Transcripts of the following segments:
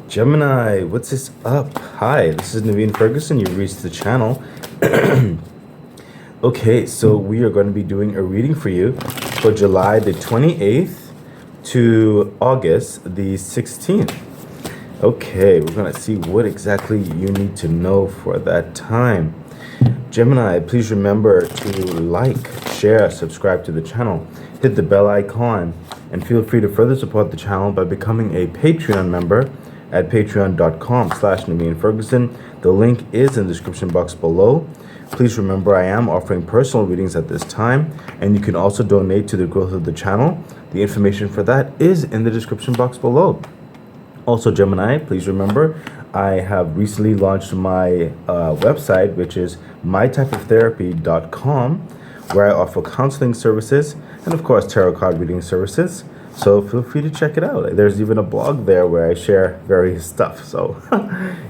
Gemini, what's this up? Hi, this is Naveen Ferguson. You reached the channel. Okay, so we are going to be doing a reading for you for July the 28th to August the 16th. Okay, we're going to see what exactly you need to know for that time. Gemini, please remember to like, share, subscribe to the channel, hit the bell icon, and feel free to further support the channel by becoming a Patreon member at patreon.com/Naveen Ferguson. The link is in the description box below. Please remember I am offering personal readings at this time, and you can also donate to the growth of the channel. The information for that is in the description box below. Also, Gemini, please remember I have recently launched my website, which is mytypeoftherapy.com, where I offer counseling services and, of course, tarot card reading services. So feel free to check it out. There's even a blog there where I share various stuff. So,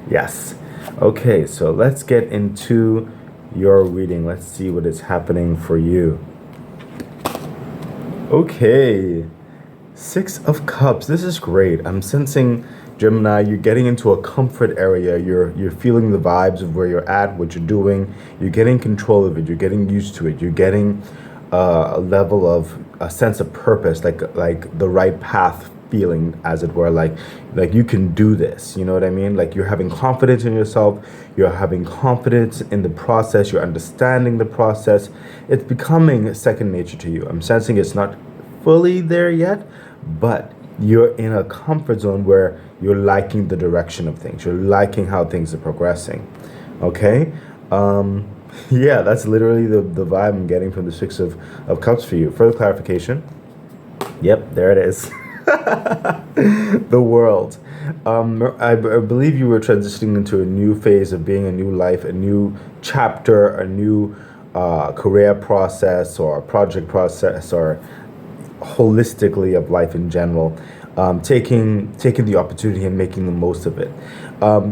yes. Okay, so let's get into your reading. Let's see what is happening for you. Okay. Six of Cups. This is great. I'm sensing, Gemini, you're getting into a comfort area. You're feeling the vibes of where you're at, what you're doing. You're getting control of it. You're getting used to it. You're getting a level of a sense of purpose, like the right path feeling, as it were, like you can do this. You know what I mean? Like you're having confidence in yourself. You're having confidence in the process. You're understanding the process. It's becoming second nature to you. I'm sensing it's not fully there yet, but you're in a comfort zone where you're liking the direction of things. You're liking how things are progressing. Okay? Yeah, that's literally the vibe I'm getting from the Six of Cups for you. Further clarification. Yep, there it is. The World. I believe you were transitioning into a new phase of being, a new life, a new chapter, a new career process or project process, or holistically of life in general, taking the opportunity and making the most of it.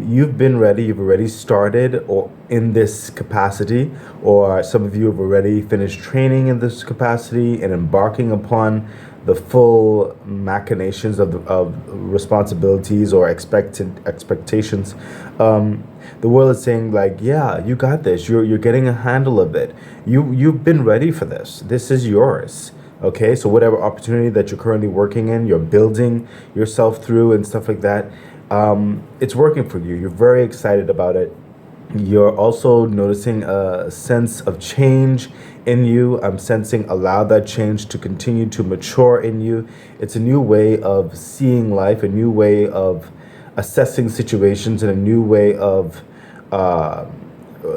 You've been ready. You've already started or in this capacity, or some of you have already finished training in this capacity and embarking upon the full machinations of responsibilities or expectations. The world is saying, like, yeah, you got this. You're getting a handle of it. You've been ready for this. This is yours. Okay, so whatever opportunity that you're currently working in, you're building yourself through and stuff like that, it's working for you. You're very excited about it. You're also noticing a sense of change in you. I'm sensing allow that change to continue to mature in you. It's a new way of seeing life, a new way of assessing situations, and a new way of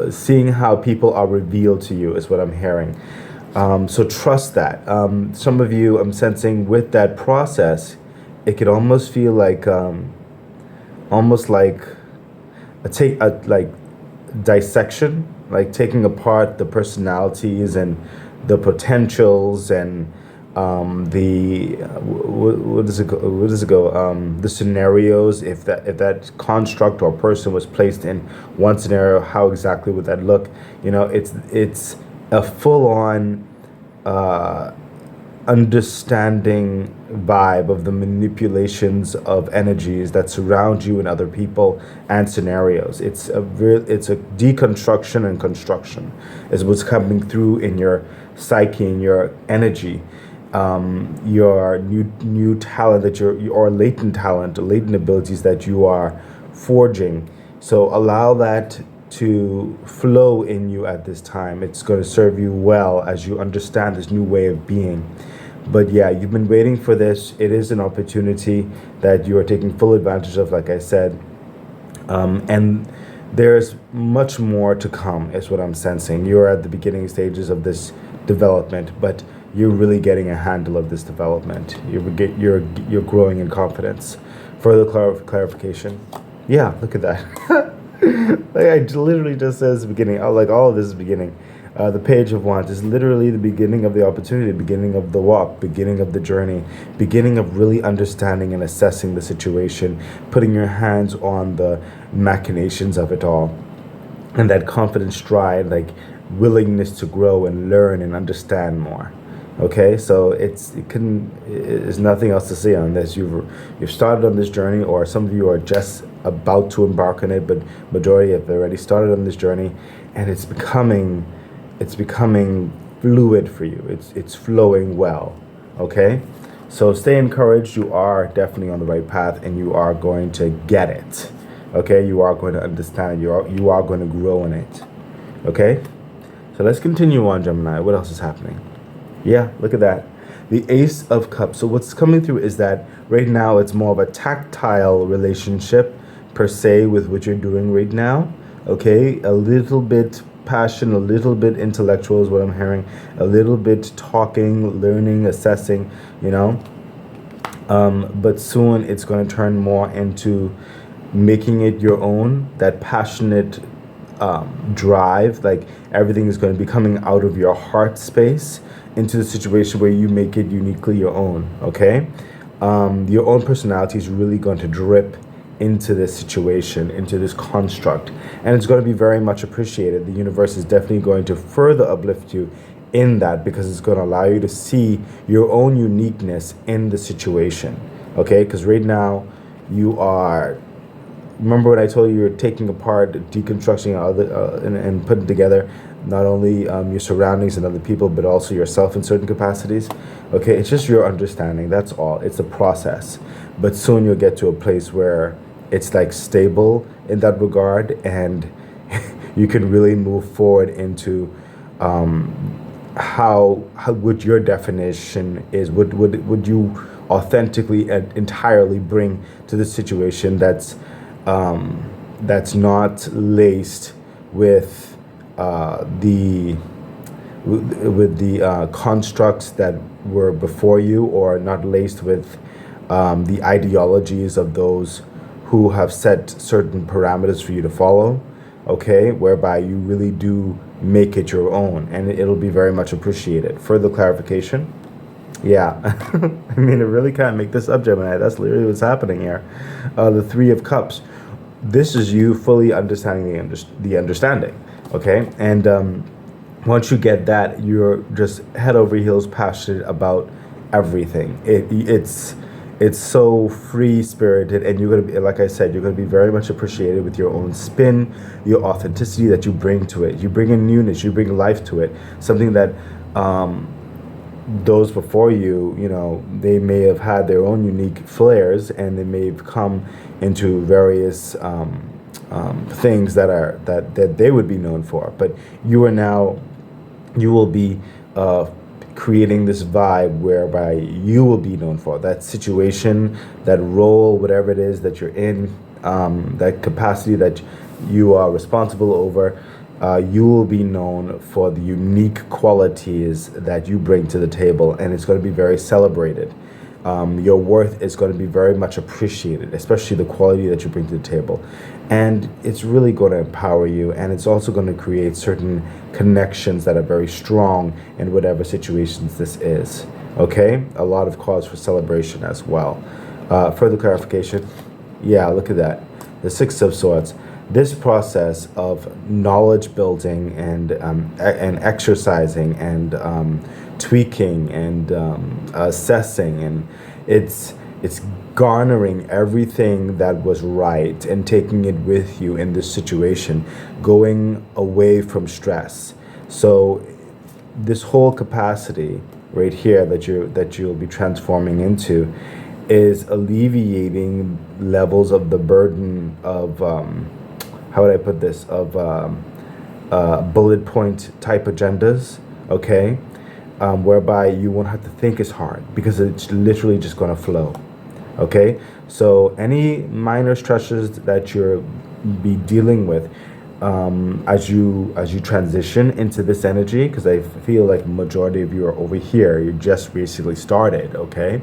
seeing how people are revealed to you is what I'm hearing. So trust that. Some of you, I'm sensing with that process, it could almost feel like, almost like like dissection, like taking apart the personalities and the potentials and what does it go? The scenarios. If that construct or person was placed in one scenario, how exactly would that look? You know, it's a full-on understanding vibe of the manipulations of energies that surround you and other people and scenarios. It's a deconstruction and construction is what's coming through in your psyche, in your energy, your new talent that or latent abilities that you are forging. So allow that to flow in you at this time. It's going to serve you well as you understand this new way of being. But yeah, you've been waiting for this. It is an opportunity that you are taking full advantage of, like I said. And there's much more to come, is what I'm sensing. You're at the beginning stages of this development, but you're really getting a handle of this development. You're growing in confidence. Further clarification. Yeah, look at that. Like I literally just says beginning. Like all of this is beginning. The Page of Wands is literally the beginning of the opportunity, beginning of the walk, beginning of the journey, beginning of really understanding and assessing the situation, putting your hands on the machinations of it all, and that confident stride, like willingness to grow and learn and understand more. Okay, so there's nothing else to say on this. You've started on this journey, or some of you are just about to embark on it, but majority have already started on this journey, and it's becoming fluid for you. It's flowing well. Okay, so stay encouraged. You are definitely on the right path, and you are going to get it. Okay, you are going to understand. You are going to grow in it. Okay, so let's continue on, Gemini. What else is happening? Yeah, look at that. The Ace of Cups. So what's coming through is that right now it's more of a tactile relationship per se with what you're doing right now. Okay, a little bit passion, a little bit intellectual is what I'm hearing. A little bit talking, learning, assessing, you know. But soon it's going to turn more into making it your own, that passionate drive, like everything is going to be coming out of your heart space into the situation where you make it uniquely your own. Okay, your own personality is really going to drip into this situation, into this construct, and it's going to be very much appreciated. The universe is definitely going to further uplift you in that, because it's going to allow you to see your own uniqueness in the situation. Okay, because right now you are, remember when I told you you're taking apart, deconstructing and putting together not only your surroundings and other people, but also yourself in certain capacities. Okay, it's just your understanding. That's all. It's a process, but soon you'll get to a place where it's like stable in that regard, and you can really move forward into how would your definition is. Would you authentically and entirely bring to the situation that's not laced with the constructs that were before you, or not laced with the ideologies of those who have set certain parameters for you to follow. Okay, whereby you really do make it your own, and it'll be very much appreciated. Further clarification. Yeah, I mean, it really can't make this up, Gemini. That's literally what's happening here. The Three of Cups. This is you fully understanding the understanding. Okay, and once you get that, you're just head over heels passionate about everything. It's so free spirited, and you're gonna be, like I said, you're gonna be very much appreciated with your own spin, your authenticity that you bring to it. You bring in newness, you bring life to it. Something that those before you, you know, they may have had their own unique flares, and they may have come into various things that they would be known for. But you will be creating this vibe whereby you will be known for that situation, that role, whatever it is that you're in, that capacity that you are responsible over. You will be known for the unique qualities that you bring to the table, and it's going to be very celebrated. Your worth is going to be very much appreciated, especially the quality that you bring to the table. And it's really going to empower you, and it's also going to create certain connections that are very strong in whatever situations this is. Okay? A lot of cause for celebration as well. Further clarification. Yeah, look at that. The Six of Swords. This process of knowledge building and exercising and tweaking and assessing, and it's garnering everything that was right and taking it with you in this situation, going away from stress. So this whole capacity right here that you'll be transforming into is alleviating levels of the burden of how would I put this, of bullet point type agendas. Okay, whereby you won't have to think as hard, because it's literally just going to flow. Okay, so any minor stresses that you're be dealing with as you transition into this energy, because I feel like majority of you are over here, you just basically started. Okay,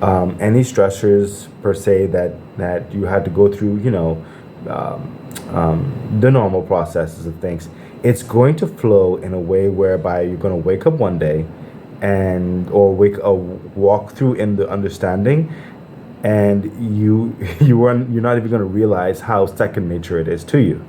any stressors per se that you had to go through, you know, the normal processes of things, it's going to flow in a way whereby you're going to wake up one day or walk through in the understanding, and you're not even going to realize how second nature it is to you.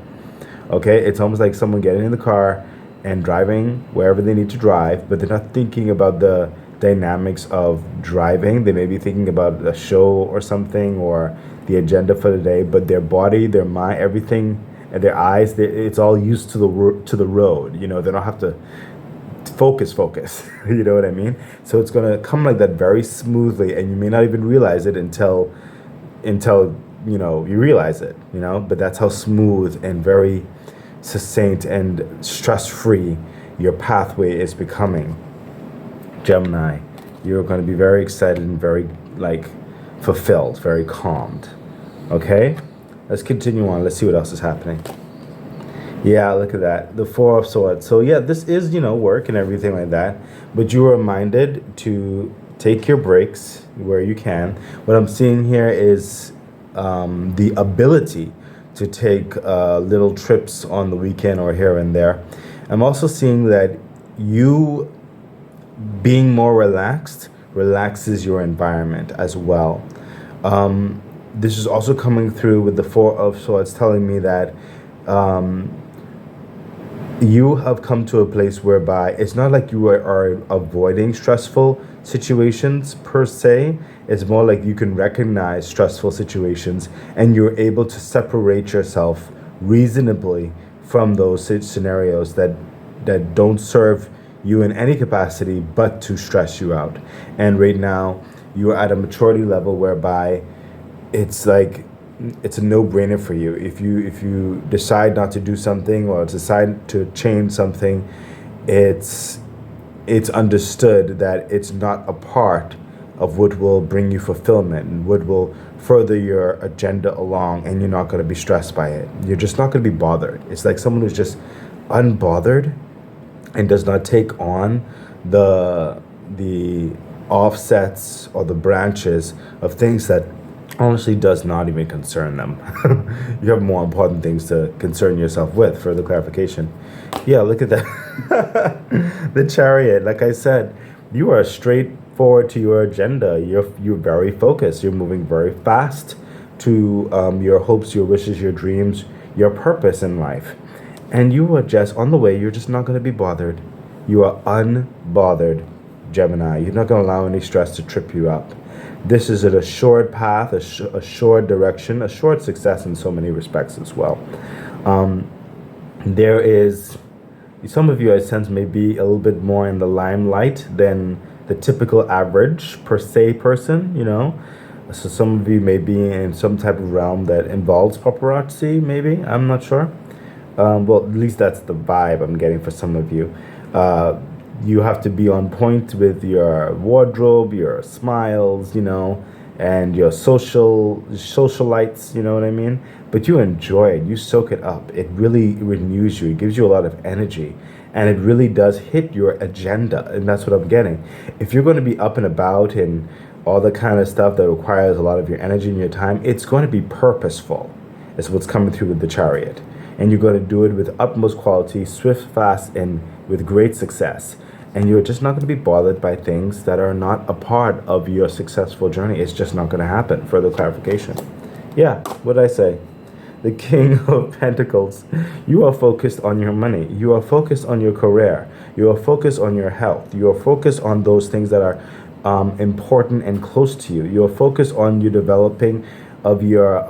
Okay, it's almost like someone getting in the car and driving wherever they need to drive, but they're not thinking about the dynamics of driving. They may be thinking about a show or something or the agenda for the day, but their body, their mind, everything, and their eyes, it's all used to the road. They don't have to focus. You know what I mean? So it's gonna come like that very smoothly, and you may not even realize it until you realize it. But that's how smooth and very succinct and stress-free your pathway is becoming. Gemini, you're going to be very excited and very fulfilled, very calmed. Okay, let's continue on. Let's see what else is happening. Yeah, look at that, the Four of Swords. So yeah, this is work and everything like that, but you are reminded to take your breaks where you can. What I'm seeing here is the ability to take little trips on the weekend or here and there. I'm also seeing that you being more relaxes your environment as well. This is also coming through with the Four of Swords, telling me that you have come to a place whereby it's not like you are avoiding stressful situations per se. It's more like you can recognize stressful situations and you're able to separate yourself reasonably from those scenarios that don't serve you in any capacity but to stress you out. And right now you're at a maturity level whereby it's like it's a no-brainer for you. If you decide not to do something or decide to change something, it's understood that it's not a part of what will bring you fulfillment and what will further your agenda along, and you're not going to be stressed by it. You're just not going to be bothered. It's like someone who's just unbothered and does not take on the offsets or the branches of things that honestly does not even concern them. You have more important things to concern yourself with. Further clarification. Yeah, look at that. The Chariot, like I said, you are straightforward to your agenda. You're very focused. You're moving very fast to your hopes, your wishes, your dreams, your purpose in life. And you are just on the way. You're just not going to be bothered. You are unbothered, Gemini. You're not going to allow any stress to trip you up. This is an assured path, assured direction, assured success in so many respects as well. There is, some of you I sense may be a little bit more in the limelight than the typical average per se person, So some of you may be in some type of realm that involves paparazzi, maybe, I'm not sure. Well, at least that's the vibe I'm getting for some of you. You have to be on point with your wardrobe, your smiles, and your socialites, you know what I mean? But you enjoy it, you soak it up. It really renews you, it gives you a lot of energy, and it really does hit your agenda, and that's what I'm getting. If you're going to be up and about and all the kind of stuff that requires a lot of your energy and your time, it's going to be purposeful, is what's coming through with the Chariot. And you're going to do it with utmost quality, swift, fast, and with great success. And you're just not going to be bothered by things that are not a part of your successful journey. It's just not going to happen. Further clarification. Yeah, what did I say? The King of Pentacles. You are focused on your money. You are focused on your career. You are focused on your health. You are focused on those things that are important and close to you. You are focused on your developing of your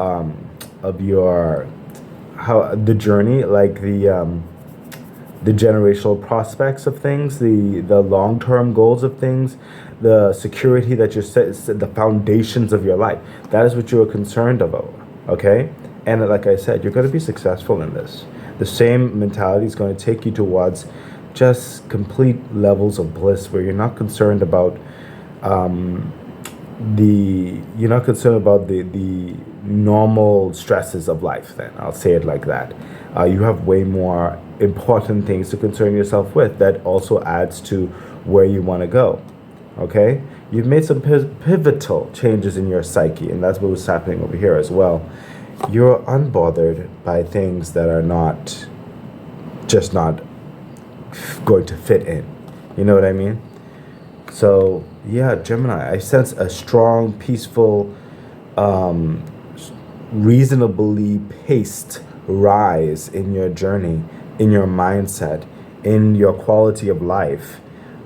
the journey, like the generational prospects of things, the long-term goals of things, the security that you're set, the foundations of your life. That is what you're concerned about, okay? And like I said, you're going to be successful in this. The same mentality is going to take you towards just complete levels of bliss where you're not concerned about the normal stresses of life. Then I'll say it like that. You have way more important things to concern yourself with. That also adds to where you want to go. Okay, you've made some pivotal changes in your psyche, and that's what was happening over here as well. You're unbothered by things that are not going to fit in. You know what I mean? So yeah, Gemini, I sense a strong, peaceful, reasonably paced rise in your journey, in your mindset, in your quality of life,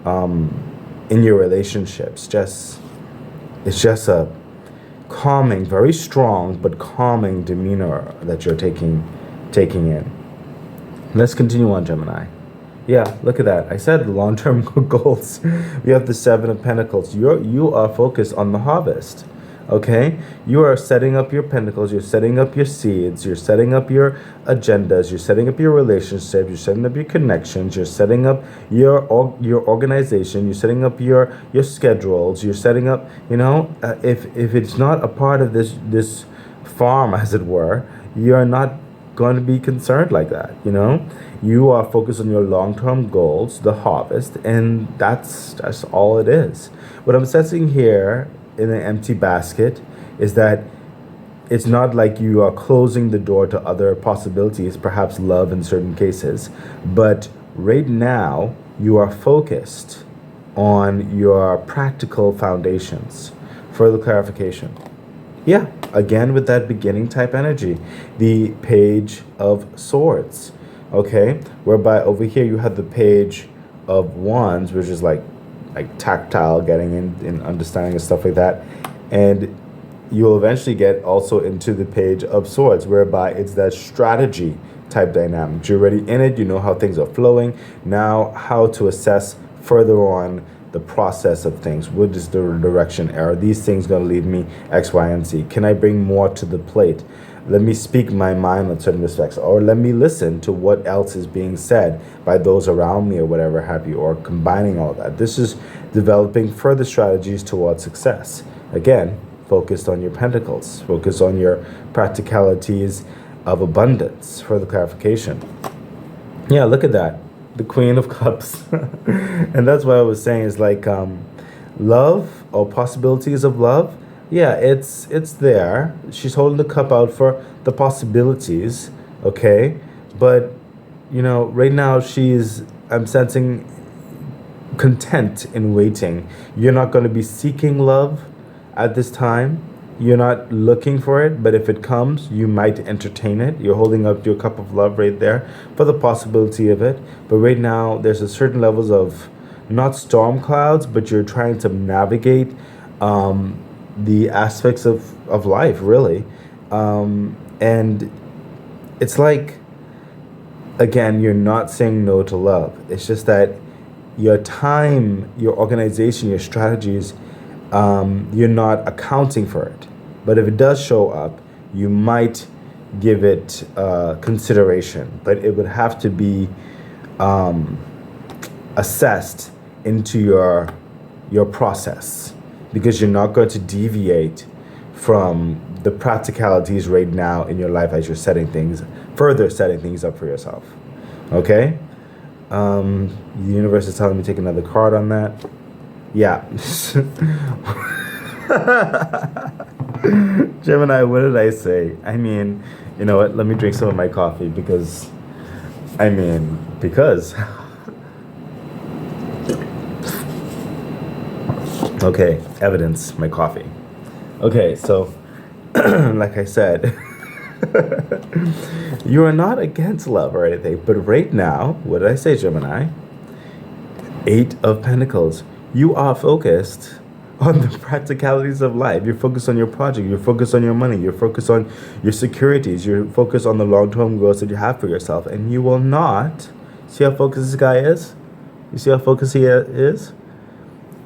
in your relationships. It's just a calming, very strong but calming demeanor that you're taking in. Let's continue on, Gemini. Yeah, look at that. I said long-term goals. We have the Seven of Pentacles. You are focused on the harvest. Okay? You are setting up your pentacles, you're setting up your seeds, you're setting up your agendas, you're setting up your relationships, you're setting up your connections, you're setting up your organization, you're setting up your schedules, you're setting up, if it's not a part of this farm, as it were, you're not going to be concerned like that. You are focused on your long-term goals, the harvest, and that's all it is. What I'm sensing here in an empty basket is that it's not like you are closing the door to other possibilities, perhaps love in certain cases, but right now you are focused on your practical foundations. Further clarification. Yeah, again with that beginning type energy, the Page of Swords, okay, whereby over here you have the Page of Wands, which is like tactile, getting in understanding and stuff like that, and you'll eventually get also into the Page of Swords, whereby it's that strategy type dynamic. You're already in it, you know how things are flowing. Now how to assess further on the process of things. What is the direction? Are these things going to lead me X, Y, and Z? Can I bring more to the plate? Let me speak my mind on certain respects, or let me listen to what else is being said by those around me, or whatever have you, or combining all that. This is developing further strategies towards success. Again, focused on your pentacles, focus on your practicalities of abundance. Further clarification. Yeah, look at that. The Queen of Cups. And that's what I was saying is like love or possibilities of love. Yeah, it's there. She's holding the cup out for the possibilities, okay? But, right now I'm sensing content in waiting. You're not going to be seeking love at this time. You're not looking for it, but if it comes, you might entertain it. You're holding up your cup of love right there for the possibility of it. But right now, there's a certain levels of, not storm clouds, but you're trying to navigate the aspects of life, really. And it's like, again, you're not saying no to love. It's just that your time, your organization, your strategies, you're not accounting for it. But if it does show up, you might give it consideration. But it would have to be assessed into your process, because you're not going to deviate from the practicalities right now in your life as you're further setting things up for yourself. Okay? The universe is telling me to take another card on that. Yeah. Gemini, what did I say? I mean, you know what? Let me drink some of my coffee because. Okay, evidence, my coffee. Okay, so, like I said, you are not against love or anything, but right now, what did I say, Gemini? 8 of Pentacles. You are focused on the practicalities of life. You're focused on your project. You're focused on your money. You're focused on your securities. You're focused on the long-term goals that you have for yourself. And you will not, see how focused this guy is? You see how focused he is?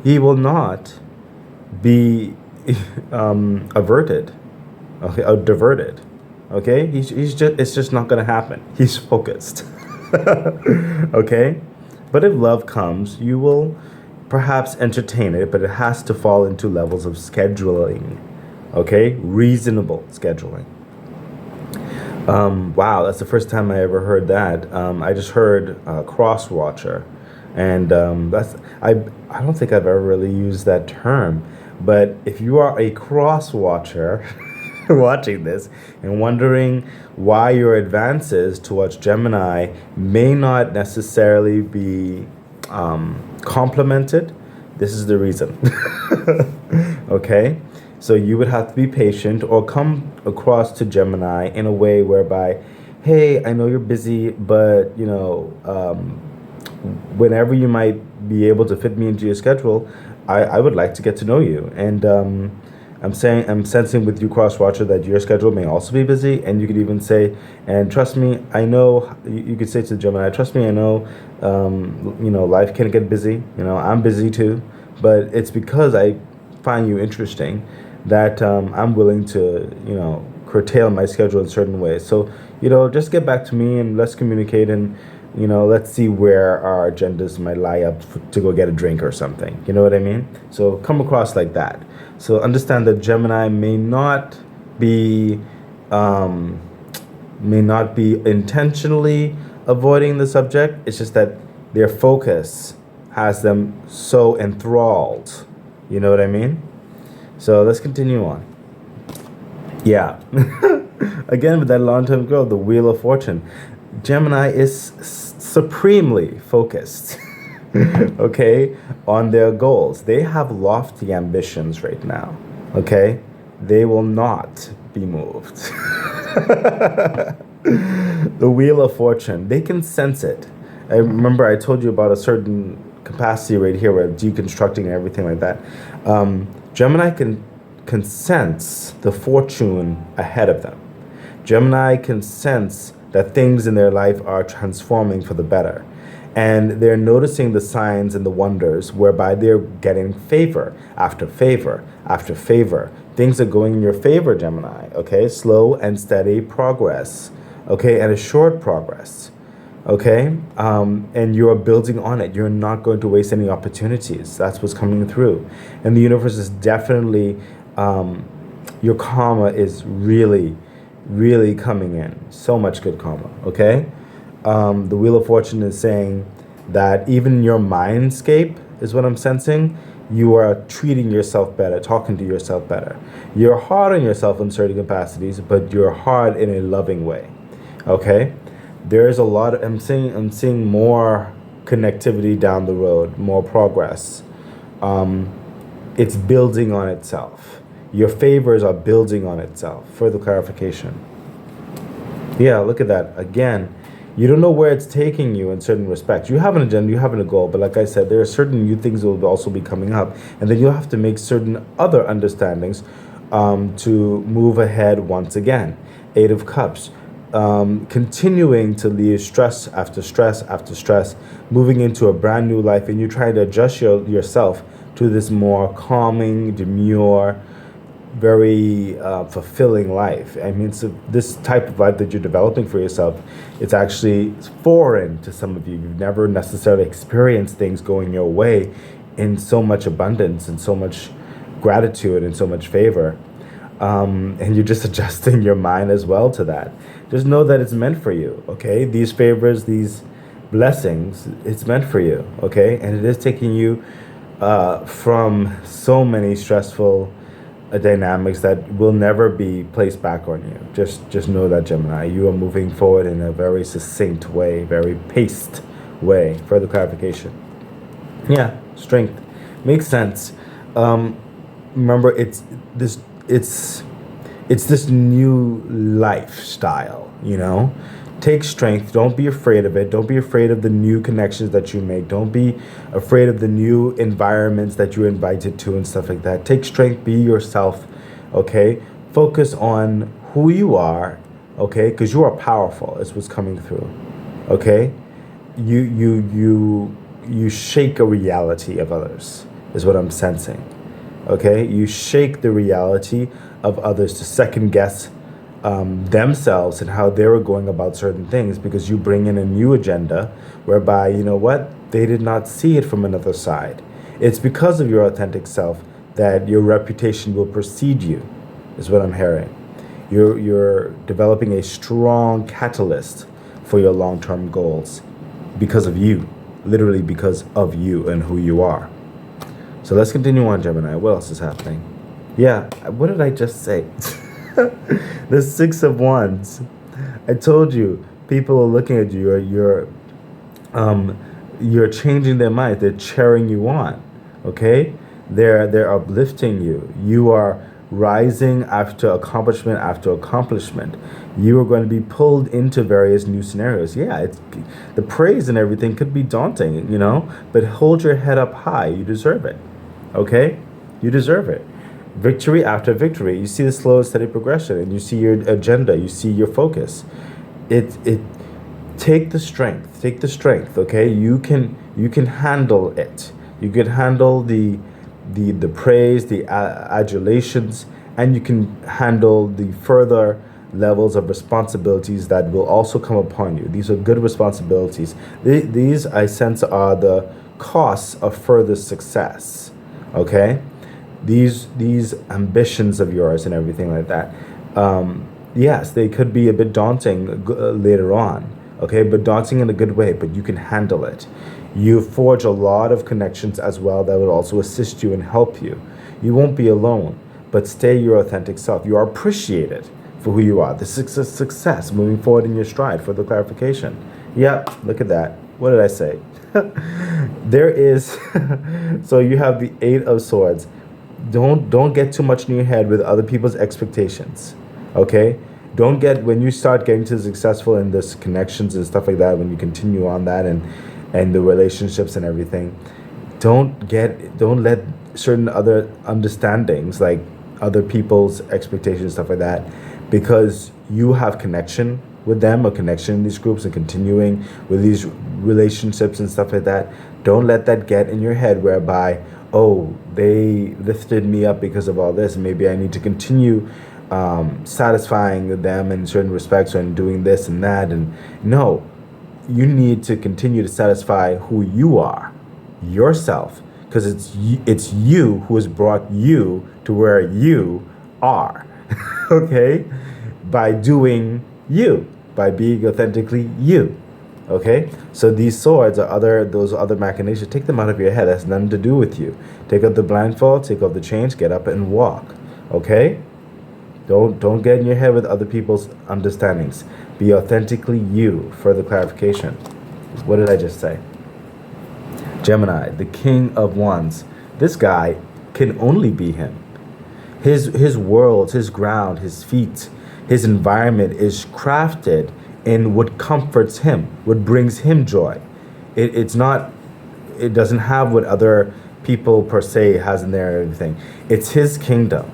He will not be averted, okay, or diverted. Okay? It's just not gonna happen. He's focused. Okay? But if love comes, you will perhaps entertain it, but it has to fall into levels of scheduling, okay? Reasonable scheduling. Wow, that's the first time I ever heard that. I just heard cross watcher, and I don't think I've ever really used that term. But if you are a cross watcher watching this and wondering why your advances towards Gemini may not necessarily be complimented, this is the reason. Okay? So you would have to be patient or come across to Gemini in a way whereby, hey, I know you're busy, but whenever you might be able to fit me into your schedule, I would like to get to know you. And I'm sensing with you, cross watcher, that your schedule may also be busy. And you could even say, and trust me, I know. You could say to Gemini, trust me, I know. Life can get busy. I'm busy too, but it's because I find you interesting that I'm willing to curtail my schedule in certain ways. So just get back to me and let's communicate, and let's see where our agendas might lie up to go get a drink or something. You know what I mean? So come across like that. So understand that Gemini be may not be intentionally avoiding the subject. It's just that their focus has them so enthralled. You know what I mean? So let's continue on. Yeah. Again, with that long-term goal, the Wheel of Fortune. Gemini is supremely focused, okay, on their goals. They have lofty ambitions right now, okay? They will not be moved. The Wheel of Fortune, they can sense it. I remember I told you about a certain capacity right here where deconstructing and everything like that. Gemini can sense the fortune ahead of them. Gemini can sense that things in their life are transforming for the better. And they're noticing the signs and the wonders whereby they're getting favor after favor after favor. Things are going in your favor, Gemini, okay? Slow and steady progress, okay? And a short progress, okay? And you're building on it. You're not going to waste any opportunities. That's what's coming through. And the universe is definitely, your karma is really coming in. So much good karma, okay? The Wheel of Fortune is saying that even your mindscape is what I'm sensing. You are treating yourself better, talking to yourself better. You're hard on yourself in certain capacities, but you're hard in a loving way, okay? There's a lot I'm seeing more connectivity down the road, more progress. It's building on itself. Your favors are building on itself. Further clarification. Yeah, look at that. Again, you don't know where it's taking you in certain respects. You have an agenda, you have a goal, but like I said, there are certain new things that will also be coming up. And then you'll have to make certain other understandings to move ahead once again. Eight of Cups. Continuing to leave stress after stress after stress, moving into a brand new life, and you try to adjust yourself to this more calming, demure, very fulfilling life. I mean, so this type of life that you're developing for yourself, it's actually foreign to some of you. You've never necessarily experienced things going your way in so much abundance and so much gratitude and so much favor. And you're just adjusting your mind as well to that. Just know that it's meant for you, okay? These favors, these blessings, it's meant for you, okay? And it is taking you from so many stressful dynamics that will never be placed back on you. Just know that, Gemini, you are moving forward in a very succinct way, very paced way. Further clarification. Yeah, strength makes sense. Remember, it's this new lifestyle. Take strength. Don't be afraid of it. Don't be afraid of the new connections that you make. Don't be afraid of the new environments that you're invited to and stuff like that. Take strength. Be yourself, okay? Focus on who you are, okay? Because you are powerful is what's coming through, okay? You shake a reality of others is what I'm sensing, okay? You shake the reality of others to second guess themselves and how they were going about certain things, because you bring in a new agenda whereby, they did not see it from another side. It's because of your authentic self that your reputation will precede you, is what I'm hearing. You're developing a strong catalyst for your long-term goals because of you, literally because of you and who you are. So let's continue on, Gemini. What else is happening? Yeah, what did I just say? The Six of Wands. I told you, people are looking at you. You're changing their mind. They're cheering you on. Okay, they're uplifting you. You are rising after accomplishment. You are going to be pulled into various new scenarios. Yeah, it's the praise and everything could be daunting, but hold your head up high. You deserve it. Okay? You deserve it. Victory after victory. You see the slow and steady progression, and you see your agenda, you see your focus. It take the strength. Take the strength, okay? You can handle it. You can handle the praise, the adulations, and you can handle the further levels of responsibilities that will also come upon you. These are good responsibilities. These, I sense, are the costs of further success. Okay, these ambitions of yours and everything like that. Yes, they could be a bit daunting later on. Okay, but daunting in a good way. But you can handle it. You forge a lot of connections as well that will also assist you and help you. You won't be alone, but stay your authentic self. You are appreciated for who you are. This is a success moving forward in your stride. For the clarification. Yep, look at that. What did I say? There is, so you have the Eight of Swords. Don't get too much in your head with other people's expectations. Okay? Don't get, when you start getting too successful in this connections and stuff like that, when you continue on that and the relationships and everything, don't let certain other understandings, like other people's expectations, stuff like that, because you have connection with them or connection in these groups and continuing with these relationships and stuff like that. Don't let that get in your head whereby, oh, they lifted me up because of all this, and maybe I need to continue satisfying them in certain respects and doing this and that. And no, you need to continue to satisfy who you are, yourself, because it's you who has brought you to where you are. Okay, by doing you, by being authentically you. Okay, so these swords are those other machinations. Take them out of your head. That's nothing to do with you. Take off the blindfold, take off the chains, get up and walk. Okay, don't get in your head with other people's understandings. Be authentically you. Further clarification. What did I just say? Gemini, the King of Wands. This guy can only be him. His world, his ground, his feet, his environment is crafted in what comforts him, what brings him joy. It doesn't have what other people per se has in there and everything. It's his kingdom.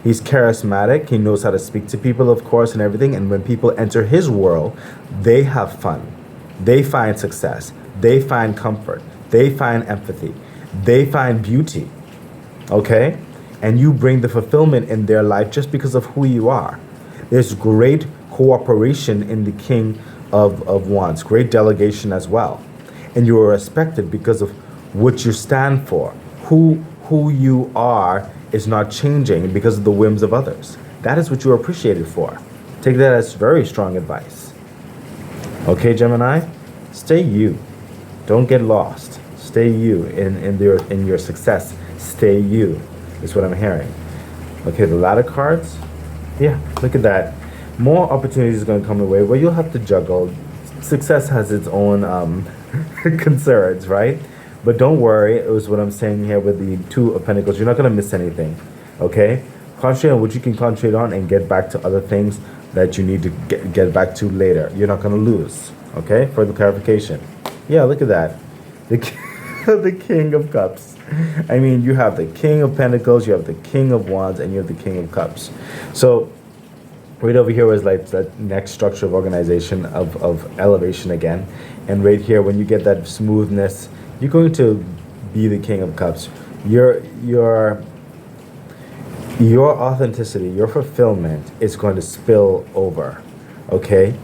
He's charismatic. He knows how to speak to people, of course, and everything. And when people enter his world, they have fun. They find success. They find comfort. They find empathy. They find beauty. Okay? And you bring the fulfillment in their life just because of who you are. There's great cooperation in the King of Wands, great delegation as well. And you are respected because of what you stand for. Who you are is not changing because of the whims of others. That is what you are appreciated for. Take that as very strong advice. Okay, Gemini? Stay you. Don't get lost. Stay you in your success. Stay you is what I'm hearing. Okay, the ladder cards. Yeah, look at that. More opportunities are going to come your way where you'll have to juggle. Success has its own concerns, right? But don't worry, it was what I'm saying here with the Two of Pentacles. You're not going to miss anything, okay? Concentrate on what you can concentrate on and get back to other things that you need to get back to later. You're not going to lose, okay? Further clarification. Yeah, look at that. The King of Cups. I mean, you have the King of Pentacles, you have the King of Wands, and you have the King of Cups. So right over here was like that next structure of organization, of elevation again. And right here, when you get that smoothness, you're going to be the King of Cups. Your authenticity, your fulfillment is going to spill over, okay?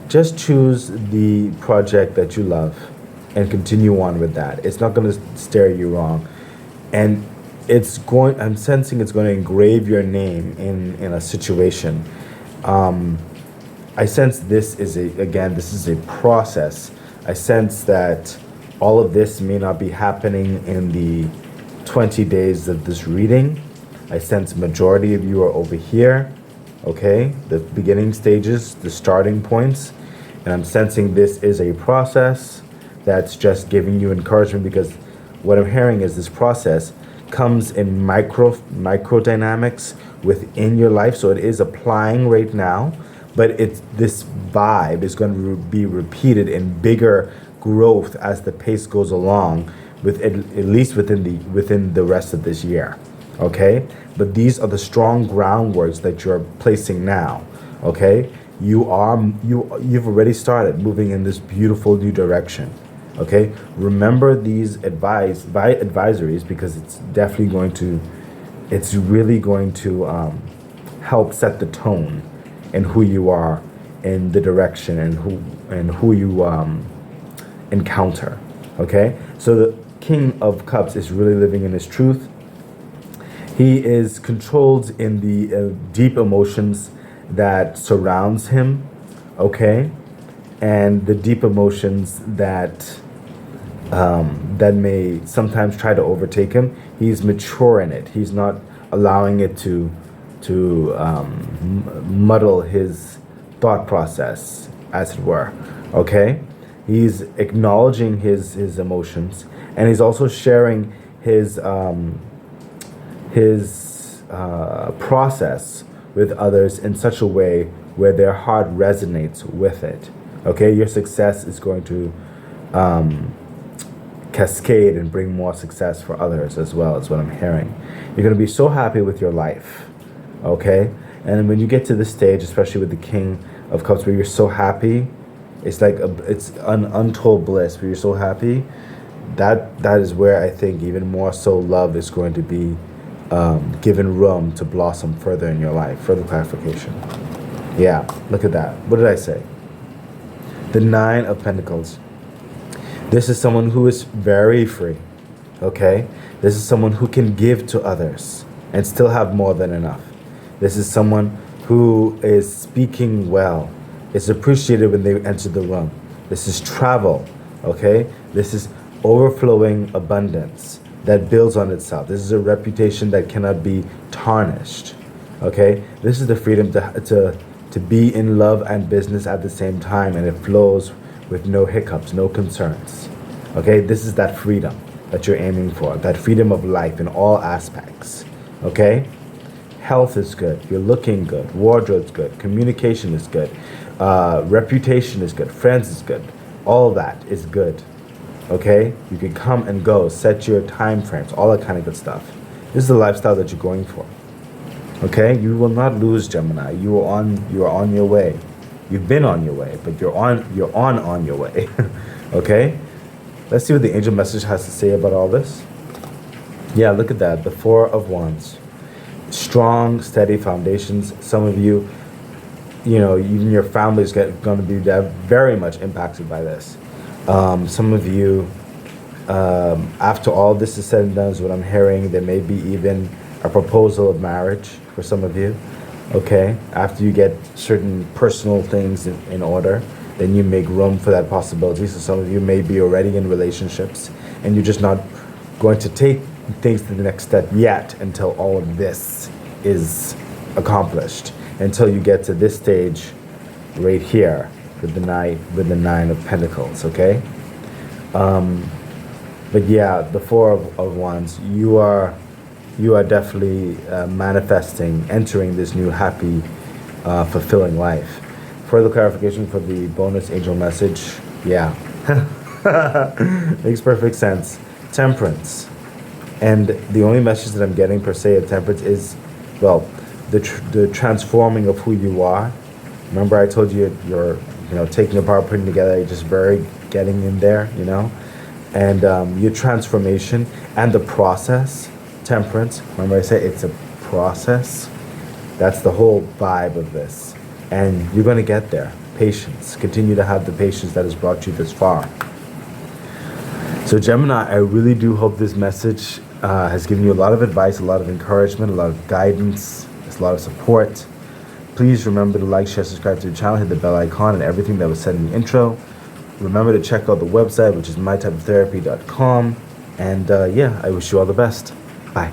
Just choose the project that you love and continue on with that. It's not going to steer you wrong. And I'm sensing it's going to engrave your name in a situation. I sense this is a process. I sense that all of this may not be happening in the 20 days of this reading. I sense majority of you are over here, okay? The beginning stages, the starting points. And I'm sensing this is a process that's just giving you encouragement, because what I'm hearing is this process comes in micro dynamics within your life, so it is applying right now, but it's this vibe is going to be repeated in bigger growth as the pace goes along, with at least within the rest of this year. Okay, but these are the strong groundworks that you're placing now. Okay, you've already started moving in this beautiful new direction. Okay, remember these advisories, because it's really going to help set the tone in who you are, in the direction, and who you encounter. Okay, so the King of Cups is really living in his truth. He is controlled in the deep emotions that surrounds him. Okay, and the deep emotions that may sometimes try to overtake him. He's mature in it. He's not allowing it to muddle his thought process, as it were. Okay, he's acknowledging his emotions, and he's also sharing his process with others in such a way where their heart resonates with it. Okay, your success is going to cascade and bring more success for others as well, is what I'm hearing. You're going to be so happy with your life. Okay, and when you get to this stage, especially with the King of Cups, where you're so happy, it's like it's an untold bliss where you're so happy. That is where I think even more so love is going to be given room to blossom further in your life. Further clarification. Yeah, look at that. What did I say? The Nine of Pentacles. This is someone who is very free. Okay, this is someone who can give to others and still have more than enough. This is someone who is speaking well. It's appreciated when they enter the room. This is travel. Okay, this is overflowing abundance that builds on itself. This is a reputation that cannot be tarnished. Okay, this is the freedom to be in love and business at the same time, and it flows with no hiccups, no concerns. Okay, this is that freedom that you're aiming for, that freedom of life in all aspects. Okay, health is good, you're looking good, wardrobe's good, communication is good, reputation is good, friends is good, all that is good. Okay, you can come and go, set your time frames, all that kind of good stuff. This is the lifestyle that you're going for. Okay, you will not lose, Gemini. You are on your way. You've been on your way, but you're on your way. Okay, let's see what the angel message has to say about all this. Yeah, look at that, the Four of Wands. Strong, steady foundations. Some of you, even your family is going to be very much impacted by this. Some of you, after all this is said and done, is what I'm hearing, there may be even a proposal of marriage for some of you. Okay, after you get certain personal things in order, then you make room for that possibility. So some of you may be already in relationships, and you're just not going to take things to the next step yet until all of this is accomplished, until you get to this stage right here with the Nine of Pentacles. Okay, but yeah, the Four of Wands, you are definitely manifesting, entering this new happy, fulfilling life. Further clarification for the bonus angel message. Yeah, makes perfect sense. Temperance, and the only message that I'm getting per se of Temperance is, well, the transforming of who you are. Remember, I told you you're taking apart, putting together, you're just very getting in there, and your transformation and the process. Temperance, remember I said it's a process. That's the whole vibe of this, and you're going to get there. Patience, continue to have the patience that has brought you this far. So Gemini, I really do hope this message has given you a lot of advice, a lot of encouragement, a lot of guidance, a lot of support. Please remember to like, share, subscribe to the channel, hit the bell icon, and everything that was said in the intro. Remember to check out the website, which is mytypeoftherapy.com. And yeah, I wish you all the best. Bye.